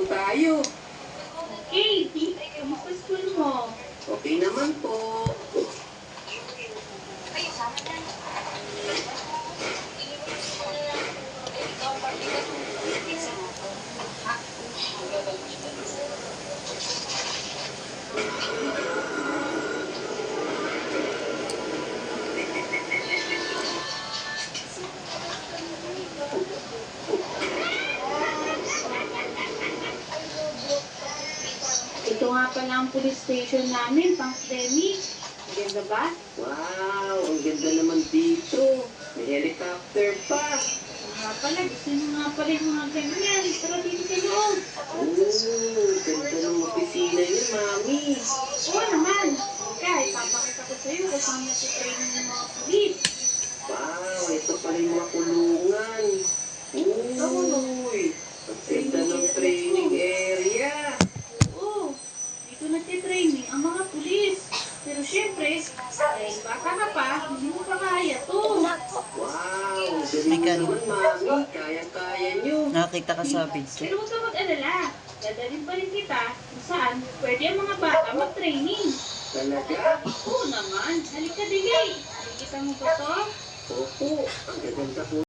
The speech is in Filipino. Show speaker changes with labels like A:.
A: po tayo.
B: Okay, kamusta school mo?
A: Okay naman po.
B: Ito nga pala ang police station namin, pang Demi. Maganda ba?
A: Wow, ang ganda naman dito. May helicopter pa.
B: Nga pala, gusto nyo nga pala yung mga ganyan. Tara dito sa loob.
A: Ganda ng opisina niyo, Mami.
B: Oo naman. Halika, ipapakita ko sa'yo kung saan nasa-training ng mga police.
A: Wow, ito pa rin mga kulungan. Uy, ang ganda ng training area.
B: Oo, dito nagtitraining ang mga pulis. Pero syempre, dahil bata ka pa, hindi mo pa kaya to.
A: Wow, galing naman, Mami. Kaya-kaya niyo.
C: Nakita ka sa video.
B: Pero huwag ka mag-alala. Dadalhin pa rin kita kung saan pwede ang mga bata mag-training.
A: Talaga?
B: Oo naman. Halika, Digay. Nakikita mo ba to?
A: Opo, ang gaganda po